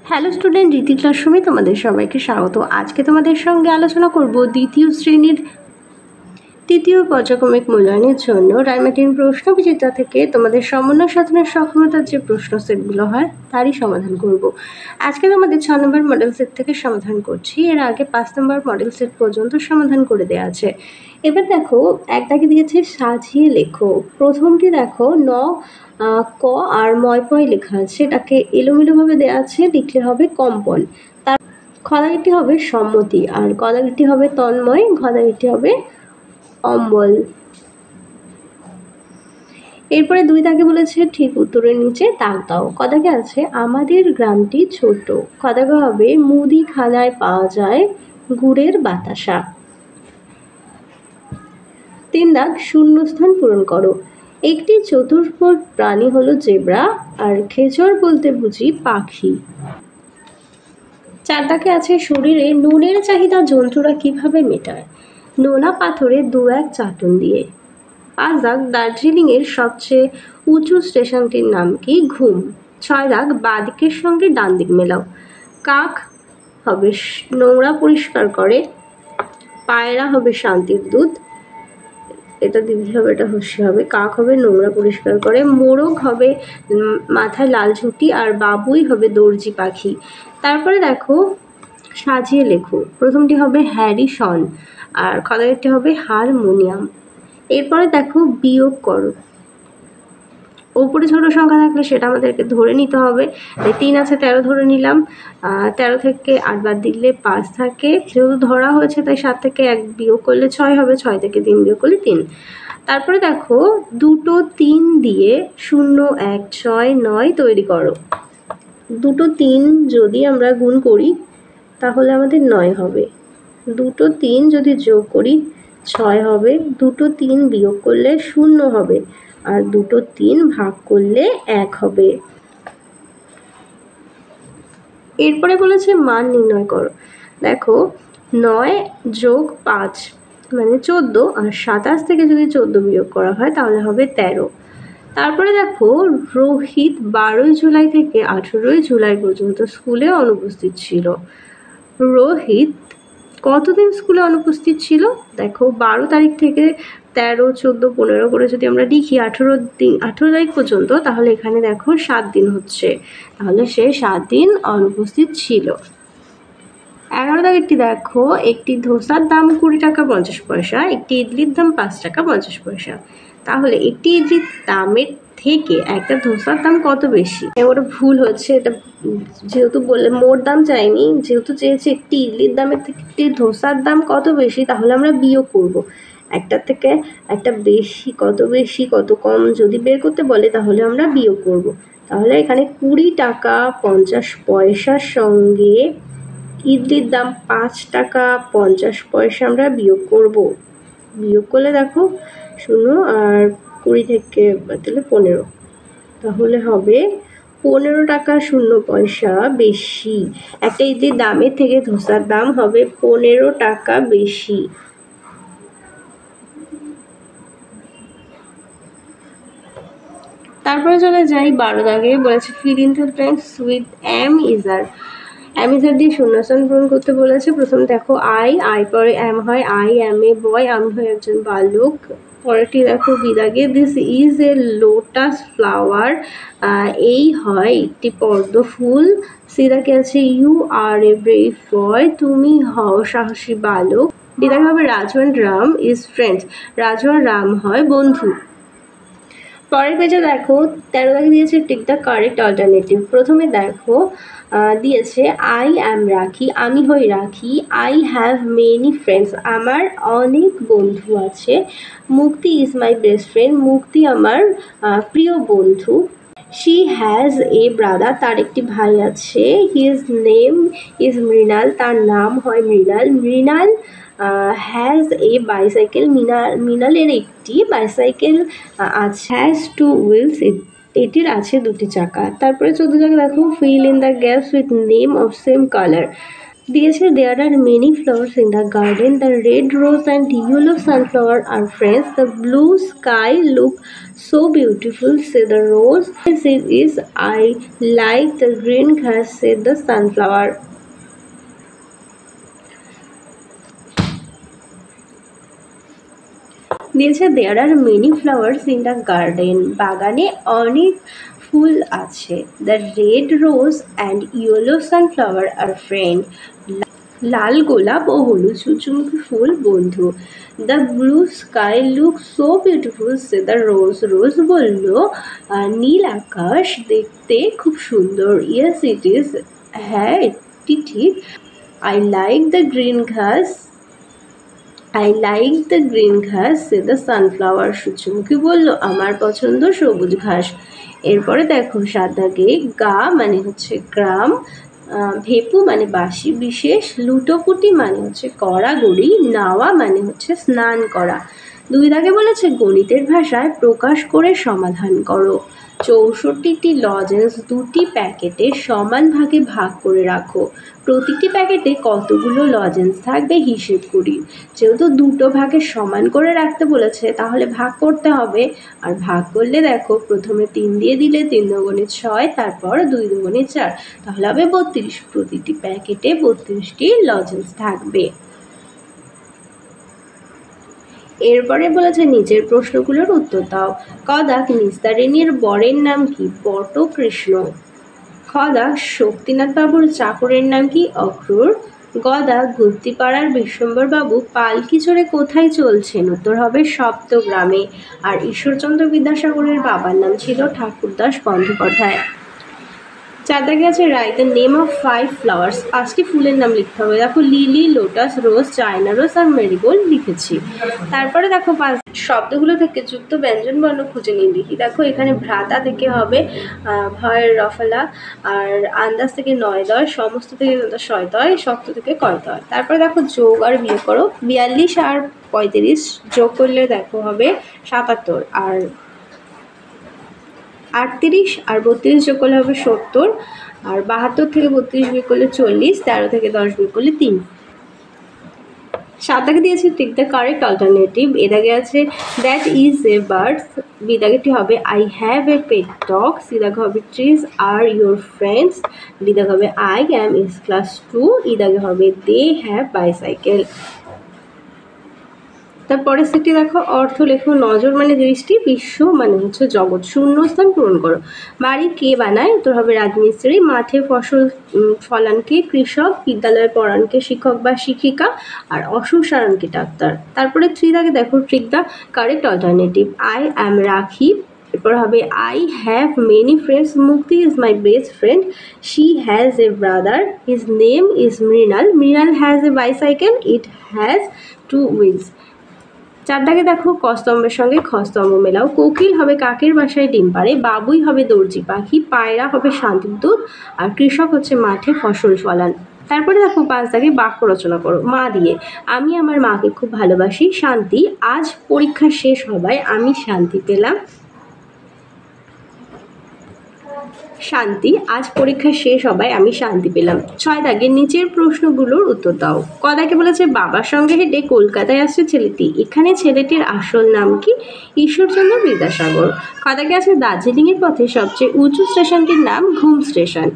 Hello student, রীতি ক্লাসরুমে তোমাদের সবাইকে স্বাগত। আজকে তোমাদের সঙ্গে আলোচনা করব দ্বিতীয় শ্রেণীর তৃতীয় পর্যায়ক্রমিক মূল্যায়নের জন্য রায়মার্টিন প্রশ্ন বিচিত্রা থেকে তোমাদের সমন্বয় সাধনের সক্ষমতার যে প্রশ্ন সেটগুলো হয় তারই সমাধান করব। আজকে তোমাদের 6 নম্বর মডেল সেট থেকে সমাধান করছি। এর আগে 5 নম্বর মডেল সেট পর্যন্ত সমাধান করে দেওয়া আছে। এবার দেখো, এক দাগে দিয়েছে সাজিয়ে লেখো। প্রথমটি দেখো ক আর ময় লেখা আছে, এটাকে এলোমেলোভাবে দেওয়া আছে, লিখলে হবে কম্পন। তার খদাগেরটি হবে সম্মতি, আর গদাগেরটি হবে তন্ময়, ঘদাগেরটি হবে অম্বল। এরপরে 2 দাগে বলেছে ঠিক উত্তরের নিচে দাগ দাও। কদাগে আছে আমাদের গ্রামটি ছোট, খদাগে হবে মুদিখানায় পাওয়া যায় গুড়ের বাতাসা। 3 দাগ শূন্যস্থান পূরণ করো। একটি চতুষ্পদ প্রাণী হলো জেব্রা, আর খেচর বলতে বুঝি পাখি। 4 দাগে আছে শরীরে নুনের চাহিদা জন্তুরা কিভাবে মেটায়? নোনা পাথরে 2-1 চাটন দিয়ে। 5 দাগ দার্জিলিংয়ের সবচেয়ে উঁচু স্টেশনটির নাম কি? ঘুম। 6 দাগ বাঁদিকের সঙ্গে ডান দিক মেলাও। কাক হবে নোংরা পরিষ্কার করে, পায়রা হবে শান্তির দূত, এটা দিদি হবে, এটা হস্যি হবে। কাক হবে নোংরা পরিষ্কার করে, মোরগ হবে মাথায় লাল ঝুঁটি, আর বাবুই হবে দর্জি পাখি। তারপরে দেখো সাজিয়ে লেখো। প্রথমটি হবে হ্যারিসন, আর খদাগেরটি হবে হারমোনিয়াম। এরপরে দেখো বিয়োগ করো। ওপরে ছোট সংখ্যা থাকলে সেটা আমাদেরকে ধরে নিতে হবে। 3 আছে, 13 ধরে নিলাম। 13 থেকে 8 বাদ দিলে 5 থাকে, যেহেতু ধরা হয়েছে তাই 7 থেকে 1 বিয়োগ করলে 6 হবে, 6 থেকে 3 বিয়োগ করলে 3। তারপরে দেখো 2 3 দিয়ে 0 1 6 9 তৈরি করো। 2 3 যদি আমরা গুণ করি তাহলে আমাদের 9 হবে। 2 3 যদি যোগ করি 6 হবে। 2 3 বিয়োগ করলে 0 হবে, আর 2 3 ভাগ করলে 1 হবে। এরপরে বলেছে মান নির্ণয় করো। দেখো 9 যোগ 5 মানে 14, আর 27 থেকে যদি 14 বিয়োগ করা হয় তাহলে হবে 13। তারপরে দেখো রোহিত 12 জুলাই থেকে 18 জুলাই পর্যন্ত স্কুলে অনুপস্থিত ছিল। রোহিত কতদিন স্কুলে অনুপস্থিত ছিল? দেখো 12 তারিখ থেকে 13 14 15 করে যদি আমরা লিখি 18 তারিখ পর্যন্ত, তাহলে এখানে দেখো 7 দিন হচ্ছে, তাহলে সে 7 দিন অনুপস্থিত ছিল। 11 তারিখটি দেখো একটি ধোসার দাম 20 টাকা 50 পয়সা, একটি ইডলির দাম 5 টাকা 50 পয়সা। তাহলে একটি ইডলির দামের থেকে একটা ধোসার দাম কত বেশি? ওটা ভুল হচ্ছে, এটা যেহেতু বললে মোট দাম চাইনি, যেহেতু চেয়েছে একটি ইডলির দামের থেকে একটি ধোসার দাম কত বেশি, তাহলে আমরা বিয়োগ করব। একটা থেকে একটা বেশি কত কম যদি বের করতে বলে তাহলে আমরা বিয়োগ করব। তাহলে এখানে 20 টাকা 50 পয়সার সঙ্গে ইডলির দাম 5 টাকা 50 পয়সা আমরা বিয়োগ করব। বিয়োগ করলে দেখো 0 আর 20 থেকে তাহলে 15, তাহলে হবে 15 টাকা 0 পয়সা বেশি। একটা ইডলির দামের থেকে ধোসার দাম হবে 15 টাকা বেশি। তারপরে চলে যাই 12 দাগে। বলেছে fill in the blanks with M ইজার। M ইজার দিয়ে শূন্যস্থান পূরণ করতে বলেছে। প্রথম দেখো আই পরে এম হয়, আই এম এ বয়, আমি হয় একজন বালক। পরেরটি দেখো বিদাগে this is a lotus flower, এই হয় একটি পদ্ম ফুল। সিদাকে আছে ইউ আর এ ব্রেভ বয়, তুমি হও সাহসী বালক। বিদাগে হবে Raju and Ram is friends, Raju আর রাম হয় বন্ধু। পরের পেজে দেখো 13 দাগে দিয়েছে টিক দ্য কারেক্ট অল্টারনেটিভ। প্রথমে দেখো দিয়েছে আই অ্যাম রাখি, আমি হই রাখি। আই হ্যাভ মেনি ফ্রেন্ডস, আমার অনেক বন্ধু আছে। মুক্তি ইজ মাই বেস্ট ফ্রেন্ড, মুক্তি আমার প্রিয় বন্ধু। শি হ্যাজ এ ব্রাদার, তার একটি ভাই আছে। হিজ নেম ইজ মৃণাল, তার নাম হয় Mrinal. Mrinal has a bicycle, মৃণালের একটি বাইসাইকেল আছে। হ্যাজ 2 wheels, এটির আছে 2টি চাকা। তারপরে 14 জায়গায় দেখো fill in the gaps with name of same colour. দিয়েছে there are many flowers in the garden. The red rose and yellow sunflower are friends. The blue sky look so beautiful, said the rose. It is I like the green grass, said the sunflower. দিয়েছে there are many flowers in the garden. বাগানে অনেক ফুল আছে. The red rose and yellow sunflower are friend. লাল গোলাপ ও হলুদ সূর্যমুখী ফুল বন্ধু. The blue sky look so beautiful, say the Rose. Rose বলল নীল আকাশ দেখতে খুব সুন্দর. ইয়েস ইট ইজ, হ্যাঁ এটি ঠিক. আই লাইক দ্য গ্রিন ঘাস, আই লাইক দ্য গ্রিন ঘাস, সে দ্য সানফ্লাওয়ার. সূর্যমুখী বলল আমার পছন্দ সবুজ ঘাস. এরপরে দেখো সাদাগে গা মানে হচ্ছে গ্রাম, ভেপু মানে বাসি বিশেষ, লুটোপুটি মানে হচ্ছে কড়াগড়ি, নাওয়া মানে হচ্ছে স্নান করা. 2 দাগে বলেছে গণিতের ভাষায় প্রকাশ করে সমাধান করো. 64টি লজেন্স 2টি প্যাকেটে সমান ভাগে ভাগ করে রাখো. প্রতিটি প্যাকেটে কতগুলো লজেন্স থাকবে হিসেব করি. যেহেতু 2টো ভাগে সমান করে রাখতে বলেছে তাহলে ভাগ করতে হবে. আর ভাগ করলে দেখো প্রথমে 3 দিয়ে দিলে 3 দুগুণে 6, তারপর 2 দুগুণে 4, তাহলে হবে 32. প্রতিটি প্যাকেটে 32টি লজেন্স থাকবে. এরপরে বলেছে নিচের প্রশ্নগুলোর উত্তর দাও. ক দাগ নিস্তারিণীর বরের নাম কি? বটকৃষ্ণ. খ দাগ শক্তিনাথ বাবুর চাকরের নাম কি? অক্রুর. গ দাগ গুপ্তিপাড়ার বিশ্বম্বর বাবু পালকি চড়ে কোথায় চলছেন? উত্তর হবে সপ্তগ্রামে. আর ঈশ্বরচন্দ্র বিদ্যাসাগরের বাবার নাম ছিল ঠাকুরদাস বন্দ্যোপাধ্যায়. 4 দাগে আছে write the name of 5 flowers. 5টি ফুলের নাম লিখতে হবে. দেখো লিলি, লোটাস, রোজ, চায়না রোজ আর মেরিগোল্ড লিখেছি. তারপরে দেখো শব্দগুলো থেকে যুক্ত ব্যঞ্জন বর্ণ খুঁজে নিয়ে লিখি. দেখো এখানে ভ্রাতা থেকে হবে ভয়ের রফলা, আর আন্দাজ থেকে নয় দয়, সমস্ত থেকে শয় দয়, শক্ত থেকে কয় দয়. তারপরে দেখো যোগ আর বিয়োগ করো. 42 আর 35 যোগ করলে দেখো হবে 77, আর 38 আর 32 যোগ করলে হবে 70, আর 72 থেকে 32 বিয়োগ করলে 40, 13 থেকে 10 বিয়োগ করলে 3. 7 দাগে দিয়েছে tick the correct alternative. A দাগে আছে that is a bird. B দাগেটি হবে I have a pet dog. C দাগে হবে trees are your friends. D দাগে হবে I am is class 2. E দাগে হবে দে হ্যাভ বাইসাইকেল. তারপরে সেটি দেখো অর্থ লেখো. নজর মানে দৃষ্টি, বিশ্ব মানে হচ্ছে জগৎ. শূন্যস্থান পূরণ করো. বাড়ি কে বানায়? উত্তর হবে রাজমিস্ত্রি. মাঠে ফসল ফলান কে? কৃষক. বিদ্যালয়ে পড়ান কে? শিক্ষক বা শিক্ষিকা. আর অসুখ সারান কে? ডাক্তার. তারপরে 3 দাগে দেখো trick the correct alternative. I am রাখি. এরপর হবে আই হ্যাভ মেনি ফ্রেন্ডস. মুক্তি is my best friend. She has a brother. His name is Mrinal. Mrinal has a bicycle. It has 2 wheels. 4 দাগে দেখো ক স্তম্ভের সঙ্গে খ স্তম্ভ মেলাও. কোকিল হবে কাকের বাসায় ডিম পাড়ে. বাবুই হবে দর্জি পাখি. পায়রা হবে শান্তির দূত. আর কৃষক হচ্ছে মাঠে ফসল ফলান. তারপরে দেখো 5 দাগে বাক্য রচনা করো. মা দিয়ে. আমি আমার মাকে খুব ভালোবাসি. শান্তি. আজ পরীক্ষা শেষ হওয়ায় আমি শান্তি পেলাম. শান্তি. আজ পরীক্ষা শেষ হবায় আমি শান্তি পেলাম. 6 দাগে নিচের প্রশ্নগুলোর উত্তর দাও. ক দাগে বলেছে বাবার সঙ্গে হেঁটে কলকাতায় আসছে ছেলেটি. এখানে ছেলেটির আসল নাম কি? ঈশ্বরচন্দ্র বিদ্যাসাগর. খ দাগে আছে দার্জিলিংয়ের পথে সবচেয়ে উঁচু স্টেশনটির নাম ঘুম স্টেশন.